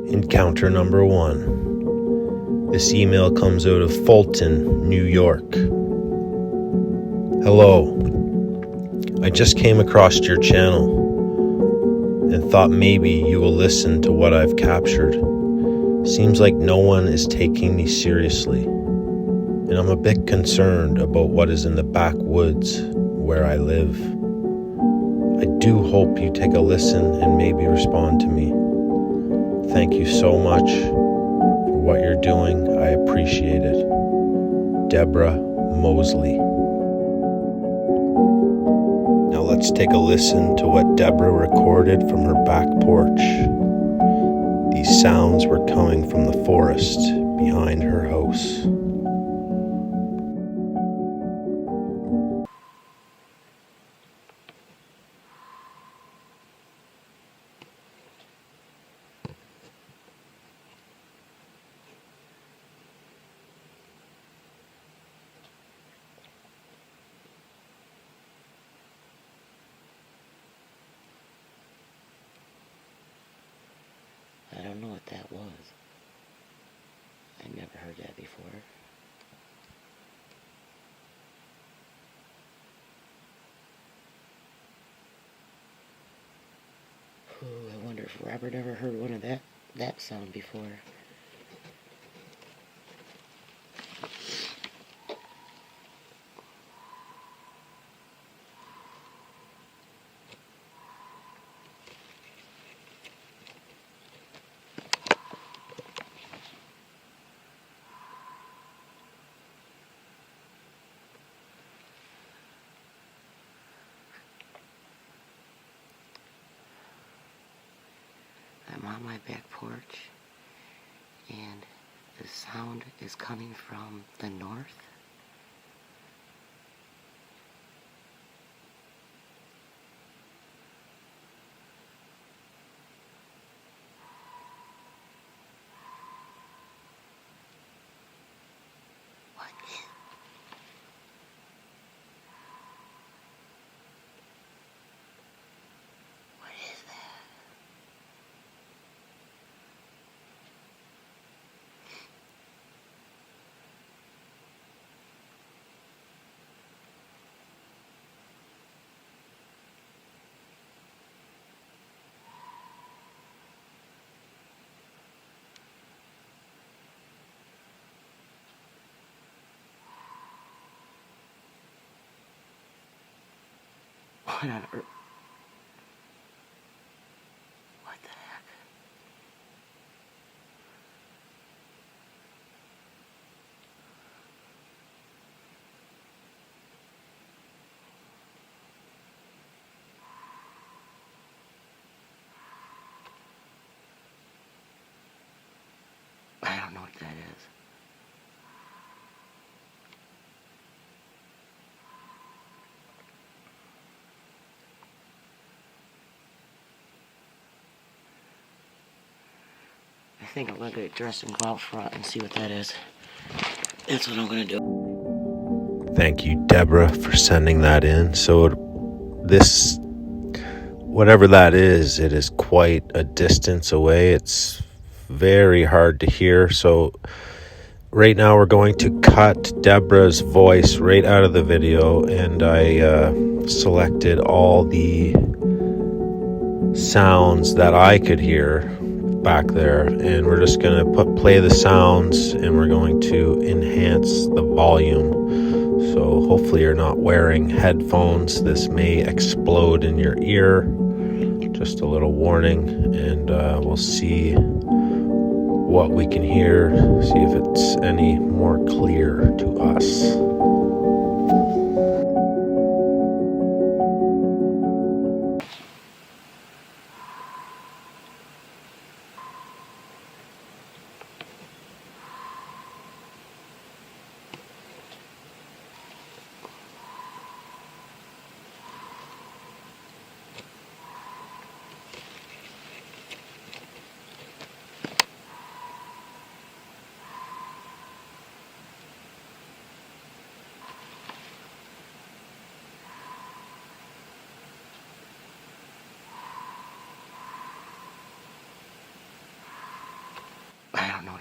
Encounter number 1. This email comes out of Fulton, New York. Hello. I just came across your channel and thought maybe you will listen to what I've captured. Seems like no one is taking me seriously, and I'm a bit concerned about what is in the backwoods where I live. I do hope you take a listen and maybe respond to me. Thank you so much for what you're doing. I appreciate it. Deborah, Mosley. Now let's take a listen to what Deborah recorded from her back porch. These sounds were coming from the forest behind her house. I don't know what that was. I never heard that before. Ooh, I wonder if Robert ever heard one of that sound before. I'm on my back porch, and the sound is coming from the north. What is that? What on earth? What the heck? I don't know what that is. I think I'm gonna get dressed and go out front and see what that is. That's what I'm gonna do. Thank you, Deborah, for sending that in. So this, whatever that is, it is quite a distance away. It's very hard to hear. So right now we're going to cut Deborah's voice right out of the video, and I selected all the sounds that I could hear back there, and we're just going to play the sounds, and we're going to enhance the volume. So hopefully you're not wearing headphones. This may explode in your ear. Just a little warning, and we'll see what we can hear, see if it's any more clear to us.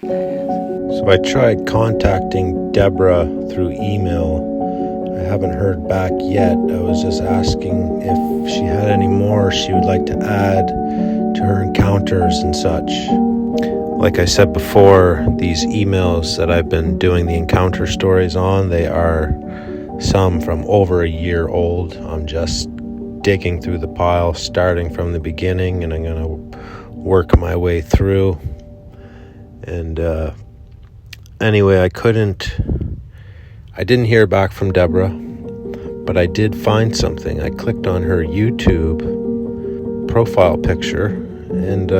So I tried contacting Deborah through email. I haven't heard back yet. I was just asking if she had any more she would like to add to her encounters and such. Like I said before, these emails that I've been doing the encounter stories on, they are some from over a year old. I'm just digging through the pile, starting from the beginning, and I'm going to work my way through. And anyway, I didn't hear back from Deborah, but I did find something. I clicked on her YouTube profile picture, and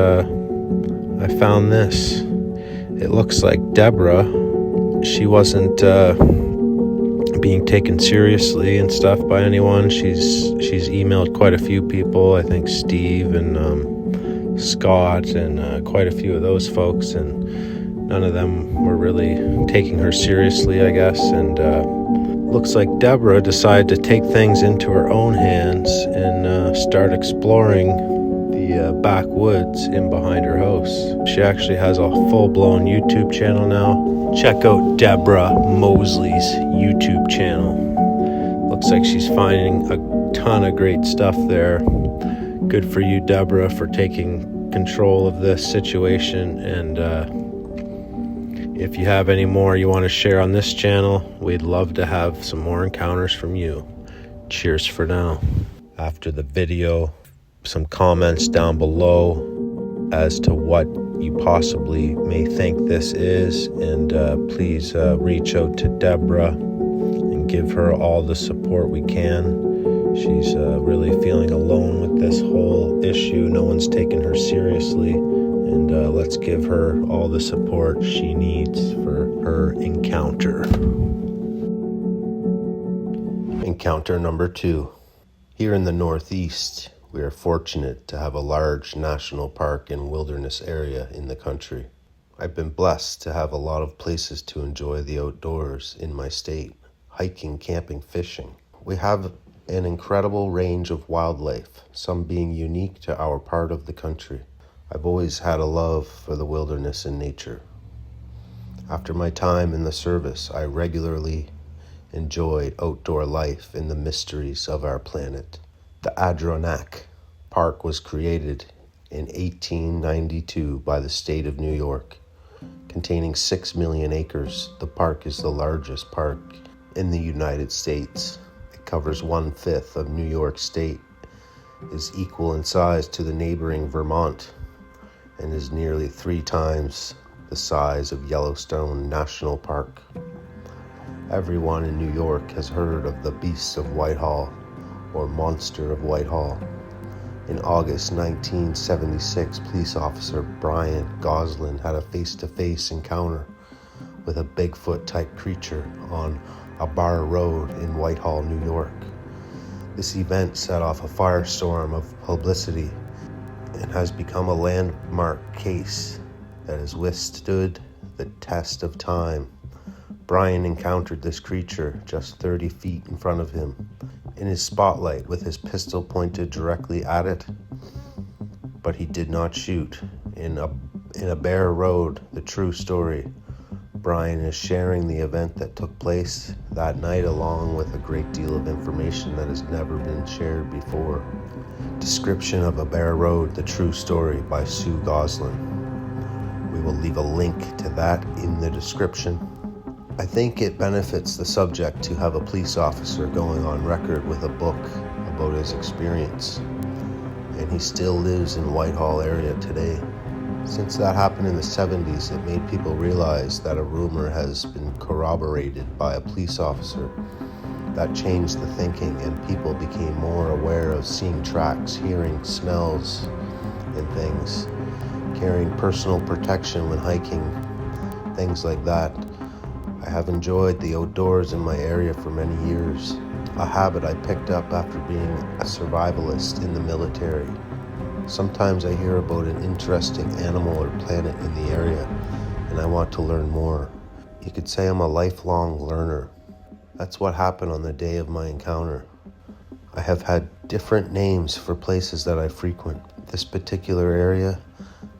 I found this. It looks like Deborah, she wasn't being taken seriously and stuff by anyone. She's emailed quite a few people, I think Steve and Scott and quite a few of those folks, and none of them were really taking her seriously, I guess. And looks like Deborah decided to take things into her own hands and start exploring the backwoods in behind her house. She actually has a full-blown YouTube channel now. Check out Deborah Mosley's YouTube channel. Looks like she's finding a ton of great stuff there. Good for you, Deborah, for taking control of this situation. And if you have any more you want to share on this channel, we'd love to have some more encounters from you. Cheers for now. After the video, some comments down below as to what you possibly may think this is, and please reach out to Deborah and give her all the support we can. She's really feeling alone with this whole issue. No one's taking her seriously, and let's give her all the support she needs for her encounter. Encounter number 2. Here in the Northeast, we are fortunate to have a large national park and wilderness area in the country. I've been blessed to have a lot of places to enjoy the outdoors in my state: hiking, camping, fishing. We have an incredible range of wildlife, some being unique to our part of the country. I've always had a love for the wilderness and nature. After my time in the service, I regularly enjoyed outdoor life and the mysteries of our planet. The Adirondack Park was created in 1892 by the state of New York. Containing 6 million acres, the park is the largest park in the United States. It covers 1/5 of New York State, is equal in size to the neighboring Vermont, and is nearly 3 times the size of Yellowstone National Park. Everyone in New York has heard of the Beasts of Whitehall, or Monster of Whitehall. In August 1976, police officer Brian Goslin had a face-to-face encounter with a Bigfoot-type creature on a bar road in Whitehall, New York. This event set off a firestorm of publicity and has become a landmark case that has withstood the test of time. Brian encountered this creature just 30 feet in front of him, in his spotlight, with his pistol pointed directly at it, but he did not shoot. In a bare road, the true story. Brian is sharing the event that took place that night, along with a great deal of information that has never been shared before. Description of A Bare Road, The True Story by Sue Goslin. We will leave a link to that in the description. I think it benefits the subject to have a police officer going on record with a book about his experience. And he still lives in Whitehall area today. Since that happened in the 70s, it made people realize that a rumor has been corroborated by a police officer. That changed the thinking, and people became more aware of seeing tracks, hearing smells and things, carrying personal protection when hiking, things like that. I have enjoyed the outdoors in my area for many years, a habit I picked up after being a survivalist in the military. Sometimes I hear about an interesting animal or planet in the area, and I want to learn more. You could say I'm a lifelong learner. That's what happened on the day of my encounter. I have had different names for places that I frequent. This particular area,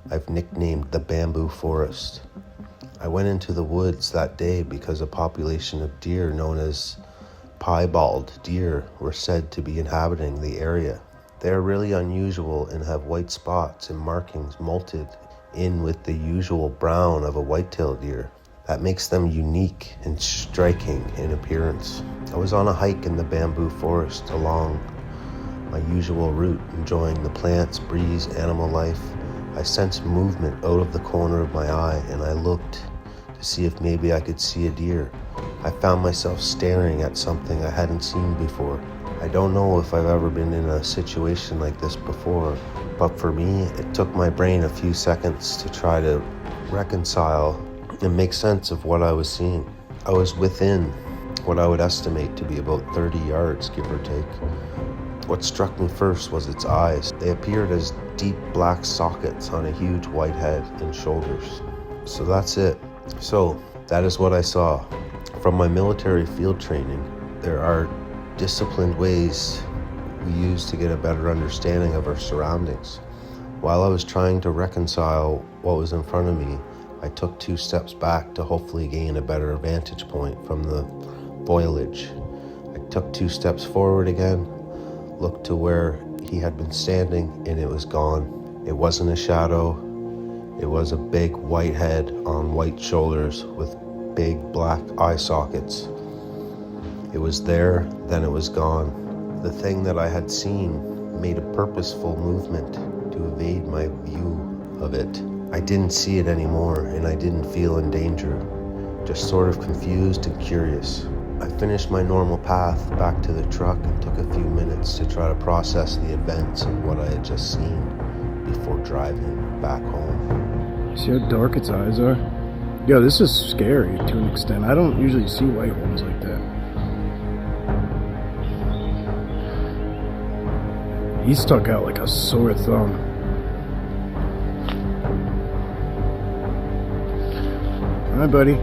I've nicknamed the Bamboo Forest. I went into the woods that day because a population of deer known as piebald deer were said to be inhabiting the area. They are really unusual and have white spots and markings molted in with the usual brown of a white-tailed deer. That makes them unique and striking in appearance. I was on a hike in the bamboo forest along my usual route, enjoying the plants, breeze, animal life. I sensed movement out of the corner of my eye, and I looked to see if maybe I could see a deer. I found myself staring at something I hadn't seen before. I don't know if I've ever been in a situation like this before, but for me, it took my brain a few seconds to try to reconcile and make sense of what I was seeing. I was within what I would estimate to be about 30 yards, give or take. What struck me first was its eyes. They appeared as deep black sockets on a huge white head and shoulders. So that's it. So that is what I saw. From my military field training, there are disciplined ways we use to get a better understanding of our surroundings. While I was trying to reconcile what was in front of me, I took 2 steps back to hopefully gain a better vantage point from the foliage. I took 2 steps forward again, looked to where he had been standing, and it was gone. It wasn't a shadow. It was a big white head on white shoulders with big black eye sockets. It was there, then it was gone. The thing that I had seen made a purposeful movement to evade my view of it. I didn't see it anymore, and I didn't feel in danger, just sort of confused and curious. I finished my normal path back to the truck and took a few minutes to try to process the events of what I had just seen before driving back home. See how dark its eyes are? Yeah, this is scary to an extent. I don't usually see white ones like that. He stuck out like a sore thumb. Hi, buddy.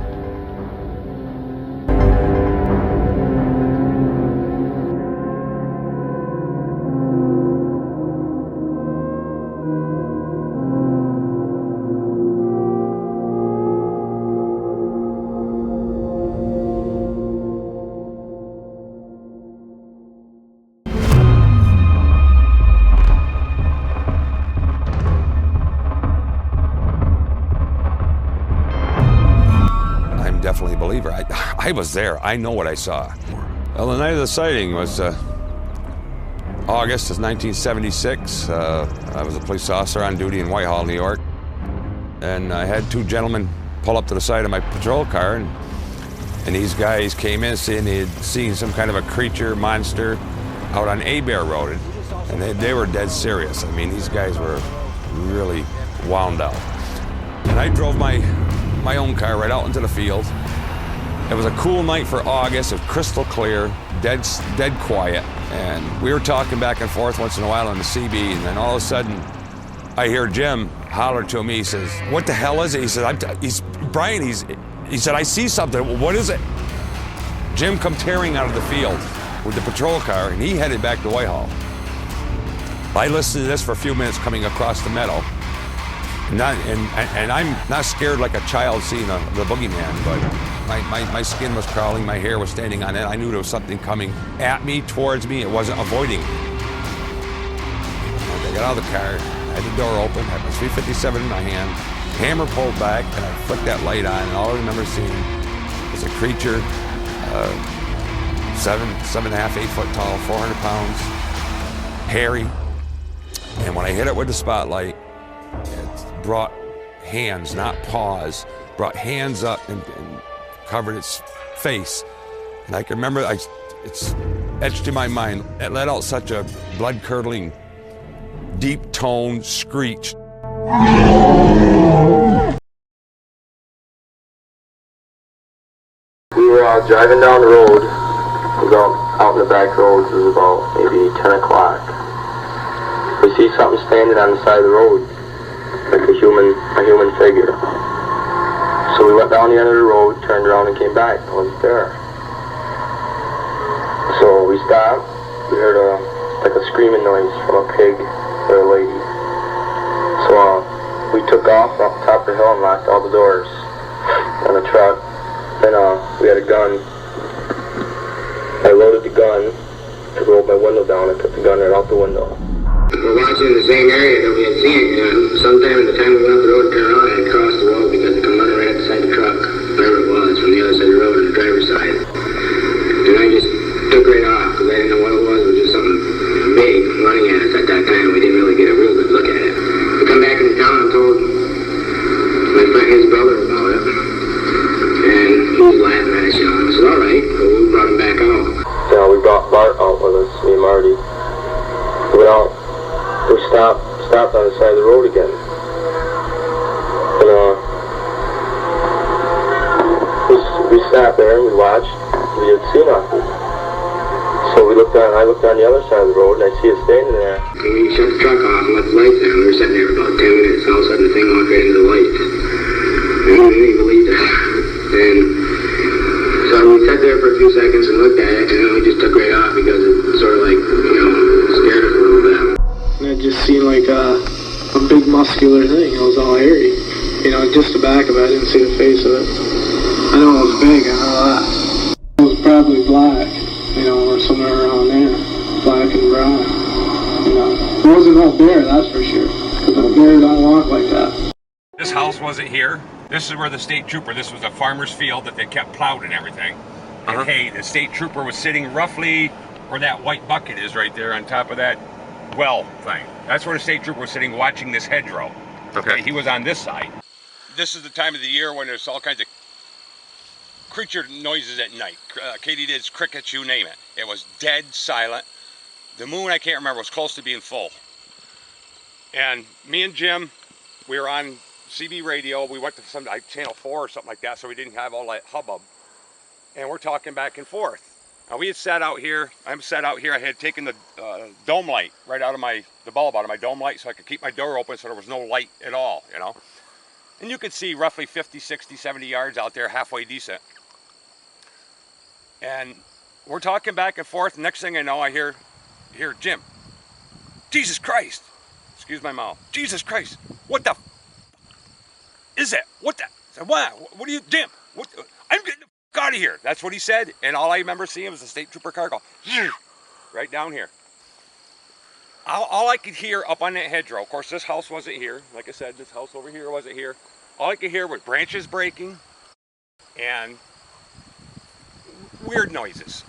Definitely a believer. I was there. I know what I saw. Well, the night of the sighting was August of 1976. I was a police officer on duty in Whitehall, New York. And I had 2 gentlemen pull up to the side of my patrol car, and these guys came in saying they had seen some kind of a creature, monster, out on Bear Road. And they were dead serious. I mean, these guys were really wound out. And I drove my own car right out into the field. It was a cool night for August. It was crystal clear, dead quiet, and we were talking back and forth once in a while on the CB, and then all of a sudden I hear Jim holler to me. He says, "What the hell is it?" He said, "Brian, he said, I see something. What is it?" Jim come tearing out of the field with the patrol car, and he headed back to Whitehall. I listened to this for a few minutes coming across the meadow. And I'm not scared like a child seeing the boogeyman, but my skin was crawling, my hair was standing on end. I knew there was something coming at me, towards me. It wasn't avoiding me. I got out of the car, I had the door open, had my 357 in my hand, hammer pulled back, and I flicked that light on, and all I remember seeing was a creature, 7.5, 8 foot tall, 400 pounds, hairy. And when I hit it with the spotlight, it brought hands, not paws, brought hands up and covered its face. And I can remember, it's etched in my mind. It let out such a blood-curdling, deep-toned screech. We were driving down the road. It was out in the back roads. It was about maybe 10 o'clock. We see something standing on the side of the road, like a human figure. So we went down the end of the road, turned around and came back. It wasn't there. So we stopped. We heard like a screaming noise from a pig or a lady. So we took off up top of the hill and locked all the doors. on a truck. Then we had a gun. I loaded the gun, I rolled my window down, and put the gun right out the window. We're watching the same area that we had seen it. Sometime in the time we went up the road, turned around and crossed the road because they come running right beside the truck, wherever it was, from the other side of the road on the driver's side. And I just took right off because I didn't know what it was. It was just something big running at us at that time. We didn't really get a real good look at it. We come back into town and told my friend, his brother, about it. And he was laughing at us, you know. I said, all right. So we brought him back out. Yeah, we brought Bart out with us, me and Marty. We went out. We stopped on the side of the road again. And we sat there and we watched. We had seen nothing. So I looked on the other side of the road and I see it standing there. And we shut the truck off and let the lights down. We were sitting there for about 10 minutes. All of a sudden the thing walked right into the light. And we didn't even believe that. And so we sat there for a few seconds and looked at it, and then we just took right off because it sort of like, you know, scared us a little bit. And it just seemed like a big muscular thing. It was all hairy. You know, just the back of it. I didn't see the face of it. I know it was big, I know that. It was probably black, you know, or somewhere around there. Black and brown. You know, it wasn't no bear, that's for sure. Because a bear don't walk like that. This house wasn't here. This is where the state trooper, this was a farmer's field that they kept plowed and everything. And hey, the state trooper was sitting roughly where that white bucket is right there on top of that well thing. That's where the state trooper was sitting watching this hedgerow. Okay. He was on this side. This is the time of the year when there's all kinds of creature noises at night. Katydids, crickets, you name it. It was dead silent. The moon, I can't remember, was close to being full. And me and Jim, we were on CB radio. We went to some like channel 4 or something like that, so we didn't have all that hubbub. And we're talking back and forth. Now we had sat out here. I'm sat out here. I had taken the dome light right out of the bulb out of my dome light, so I could keep my door open, so there was no light at all, you know. And you could see roughly 50, 60, 70 yards out there, halfway decent. And we're talking back and forth. Next thing I know, I hear Jim. Jesus Christ! Excuse my mouth. Jesus Christ! What the? Is that? What the? I said, what? What are you, Jim? What? I'm getting the f out of here. That's what he said. And all I remember seeing was the state trooper car go right down here. All I could hear up on that hedgerow, of course, this house wasn't here. Like I said, this house over here wasn't here. All I could hear was branches breaking and weird noises.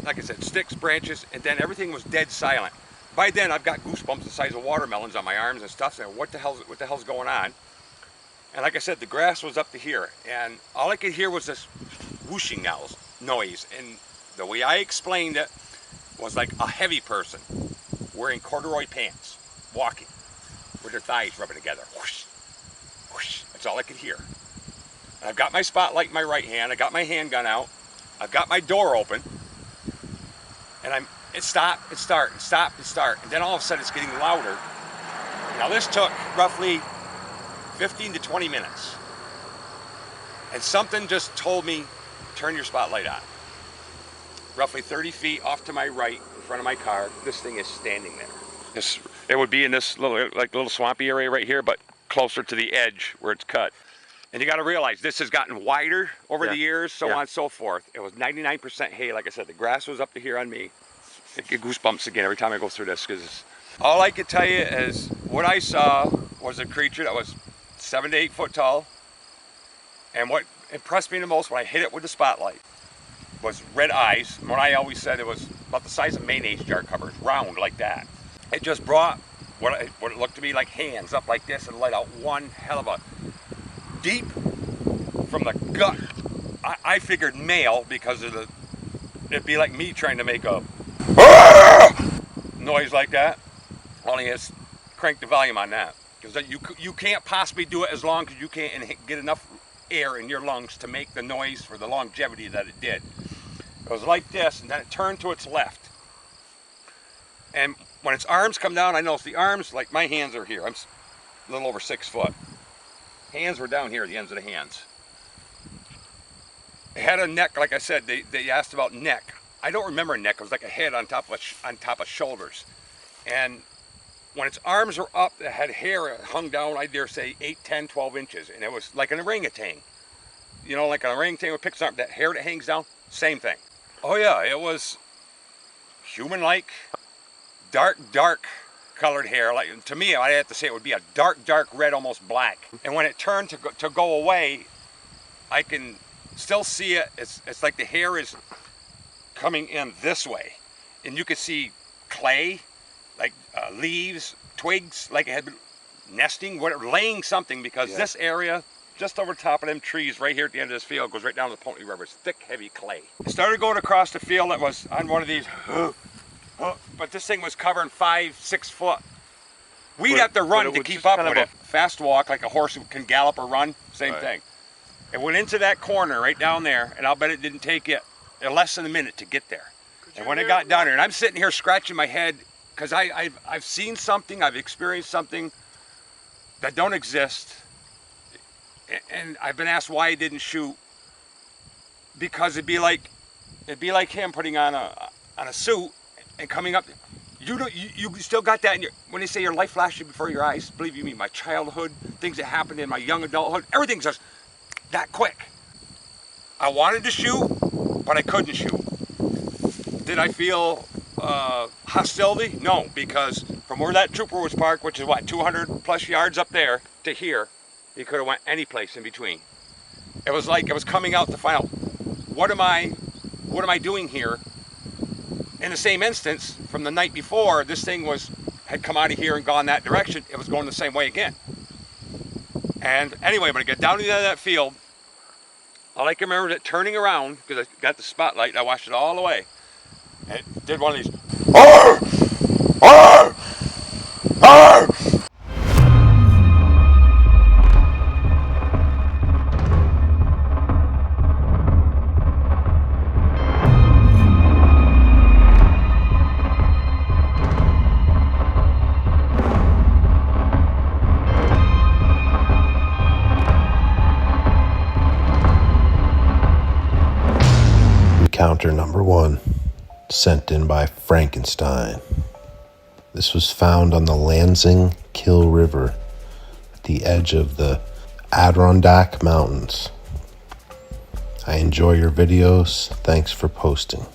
Like I said, sticks, branches, and then everything was dead silent. By then, I've got goosebumps the size of watermelons on my arms and stuff, saying, what the hell's going on? And like I said, the grass was up to here, and all I could hear was this whooshing noise. And the way I explained it was like a heavy person wearing corduroy pants, walking, with their thighs rubbing together. Whoosh, whoosh. That's all I could hear. And I've got my spotlight in my right hand. I got my handgun out. I've got my door open, and it stopped, it start, it stopped, it start, and then all of a sudden it's getting louder. Now this took roughly 15 to 20 minutes, and something just told me, turn your spotlight on. Roughly 30 feet off to my right, in front of my car, this thing is standing there. It would be in this little swampy area right here, but closer to the edge where it's cut. And you got to realize this has gotten wider over the years, so on and so forth. It was 99% hay, like I said. The grass was up to here on me. I get goosebumps again every time I go through this, because all I could tell you is what I saw was a creature that was 7 to 8 foot tall. And what impressed me the most when I hit it with the spotlight was red eyes. What I always said, it was about the size of mayonnaise jar covers, round like that. It just brought what it looked to me like hands up like this and let out one hell of a deep from the gut. I figured male because of it'd be like me trying to make a noise like that. Only has crank the volume on that, because you can't possibly do it as long as you can't get enough air in your lungs to make the noise for the longevity that it did. It was like this, and then it turned to its left. And when its arms come down, I noticed the arms, like my hands are here. I'm a little over 6 foot. Hands were down here, the ends of the hands. It had a neck, like I said, they asked about neck. I don't remember a neck. It was like a head on top of shoulders. And when its arms were up, it had hair hung down, I dare say 8, 10, 12 inches. And it was like an orangutan. you know, like an orangutan with picks up that hair that hangs down, same thing. Oh yeah, it was human-like, dark colored hair. Like, to me, I have to say it would be a dark red, almost black. And when it turned to go away, I can still see it. It's like the hair is coming in this way, and you could see clay, like leaves, twigs, like it had been nesting, laying something, because this area just over the top of them trees right here at the end of this field goes right down to the Pony River. It's thick, heavy clay. It started going across the field. That was on one of these, but this thing was covering 5-6 foot. We'd have to run to keep up with it. Fast walk, like a horse who can gallop or run, same thing. It went into that corner right down there, and I'll bet it didn't take it less than a minute to get there. And when it got down there, and I'm sitting here scratching my head, because I've seen something, I've experienced something that don't exist, and I've been asked why he didn't shoot, because it'd be like him putting on a suit and coming up. You still got that in your, when they say your life flashing before your eyes, believe you me, my childhood, things that happened in my young adulthood, everything's just that quick. I wanted to shoot, but I couldn't shoot. Did I feel hostility? No, because from where that trooper was parked, which is what, 200 plus yards up there, to here, he could have went any place in between. It was like it was coming out to find out, what am I doing here? In the same instance, from the night before, this thing had come out of here and gone that direction. It was going the same way again. And anyway, when I got down to the end of that field, all I can remember is it turning around, because I got the spotlight and I watched it all the way. And it did one of these, "Arr! Arr! Arr!" Encounter number 1, sent in by Frankenstein. This was found on the Lansing Kill River at the edge of the Adirondack Mountains. I enjoy your videos. Thanks for posting.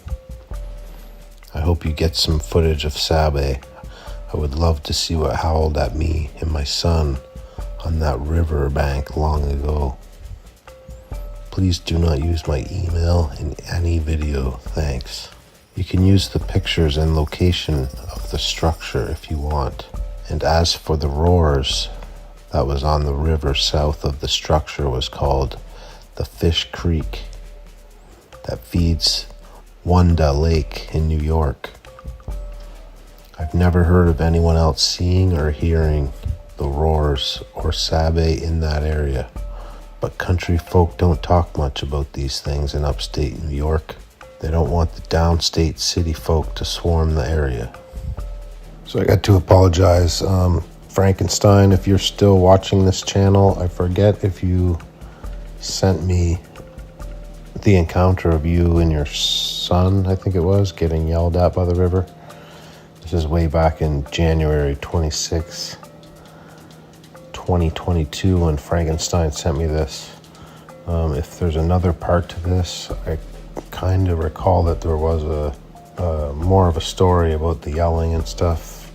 I hope you get some footage of Sabe. I would love to see what howled at me and my son on that river bank long ago. Please do not use my email in any video, thanks. You can use the pictures and location of the structure if you want. And as for the roars that was on the river south of the structure was called the Fish Creek that feeds Wanda Lake in New York. I've never heard of anyone else seeing or hearing the roars or Sabe in that area. But country folk don't talk much about these things in upstate New York. They don't want the downstate city folk to swarm the area. So I got to apologize. Frankenstein, if you're still watching this channel, I forget if you sent me the encounter of you and your son, I think it was, getting yelled at by the river. This is way back in January 26, 2022 when Frankenstein sent me this. If there's another part to this, I kind of recall that there was a more of a story about the yelling and stuff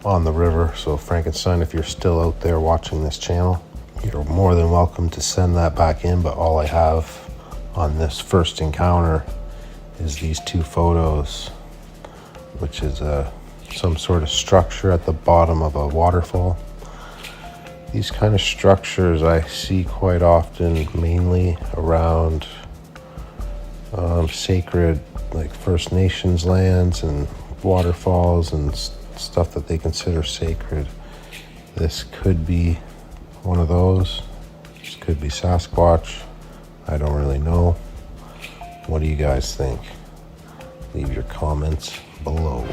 on the river. So Frankenstein, if you're still out there watching this channel, you're more than welcome to send that back in. But all I have on this first encounter is these 2 photos, which is some sort of structure at the bottom of a waterfall. These kind of structures I see quite often, mainly around sacred, like First Nations lands and waterfalls and stuff that they consider sacred. This could be one of those. This could be Sasquatch. I don't really know. What do you guys think? Leave your comments below.